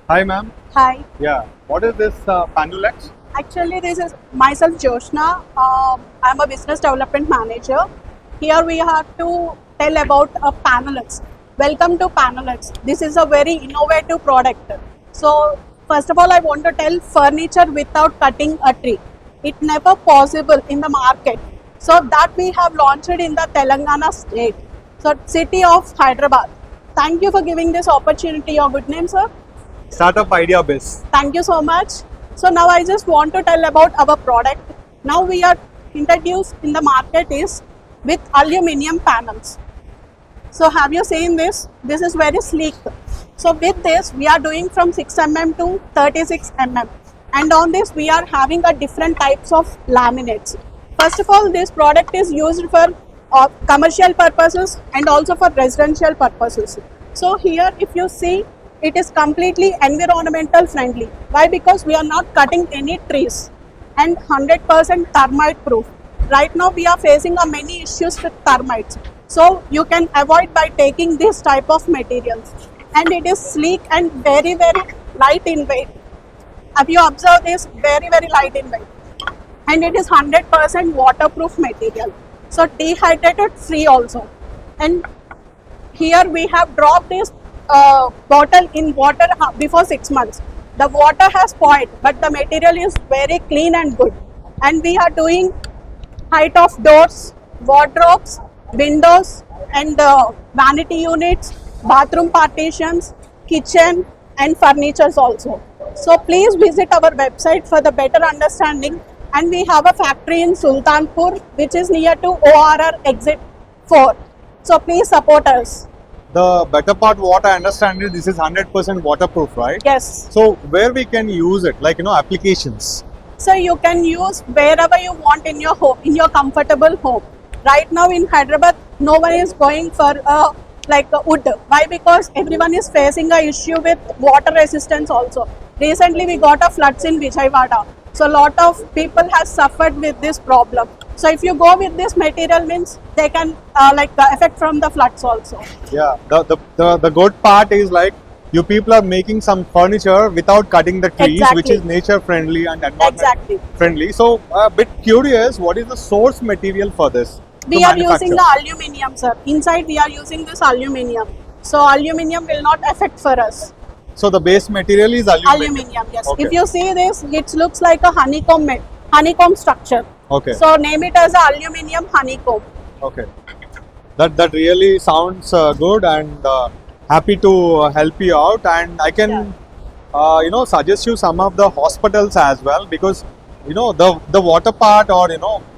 Hi, ma'am. Hi. Yeah. What is this Panulex? Actually, this is myself, Joshna. I'm a business development manager. Here we have to tell about a Panelux. Welcome to Panelux. This is a very innovative product. So, first of all, I want to tell furniture without cutting a tree. It never possible in the market. So that we have launched it in the Telangana state. So, city of Hyderabad. Thank you for giving this opportunity. Your good name, sir? Startup Idea Biz. Thank you so much. So now I just want to tell about our product. Now we are introduced in the market is with aluminum panels. So have you seen this? This is very sleek. So with this we are doing from 6 mm to 36 mm. And on this we are having a different types of laminates. First of all, this product is used for commercial purposes and also for residential purposes. So here if you see, it is completely environmental friendly. Why? Because we are not cutting any trees and 100% termite proof. Right now we are facing many issues with termites. So you can avoid by taking this type of materials. And it is sleek and very light in weight. Have you observed this? Very light in weight. And it is 100% waterproof material. So dehydrated free also. And here we have dropped this bottle in water before 6 months. The water has spoiled, but the material is very clean and good. And we are doing height of doors, wardrobes, windows, and vanity units, bathroom partitions, kitchen, and furnitures also. So please visit our website for the better understanding. And we have a factory in Sultanpur, which is near to ORR exit 4. So please support us. The better part, what I understand is this is 100% waterproof, right? Yes. So where we can use it, like applications. So you can use wherever you want in your home, in your comfortable home. Right now in Hyderabad, no one is going for like wood. Why? Because everyone is facing a issue with water resistance also. Recently we got a floods in Vijayawada. So a lot of people has suffered with this problem. So if you go with this material means they can affect from the floods also. Yeah. The good part is like you people are making some furniture without cutting the trees, which Exactly. is nature friendly and environment Exactly. friendly. So a bit curious, what is the source material for this? We to are using manufacture? the aluminium, sir. Inside we are using this aluminium. So aluminium will not affect for us. So the base material is aluminum. Aluminium, yes. Okay. If you see this, it looks like a honeycomb structure. Okay. So name it as a aluminium honeycomb. Okay. That really sounds good, and happy to help you out. And I can suggest you some of the hospitals as well, because the water part, or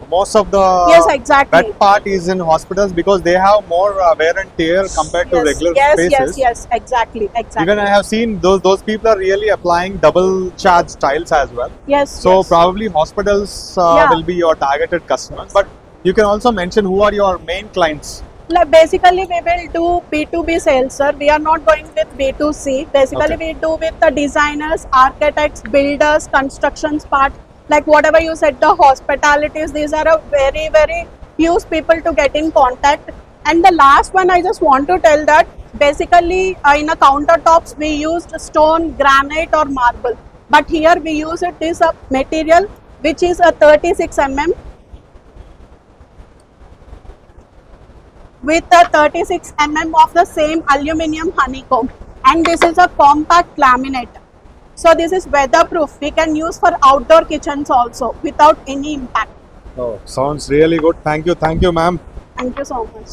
most of the Yes, exactly. wet part is in hospitals, because they have more wear and tear compared to regular spaces. Yes, exactly. Even I have seen those people are really applying double charge tiles as well. Yes. So yes. probably hospitals Yeah. will be your targeted customers. But you can also mention who are your main clients. Like basically we will do B2B sales, sir. We are not going with B2C. Basically Okay. we do with the designers, architects, builders, constructions part. Like whatever you said, the hospitalities, these are a very huge people to get in contact. And the last one I just want to tell that basically in a countertops we used stone, granite or marble. But here we use it is a material which is a 36 mm with a 36 mm of the same aluminium honeycomb, and this is a compact laminate. So this is weatherproof. We can use for outdoor kitchens also without any impact. Oh, sounds really good. Thank you, ma'am. Thank you so much.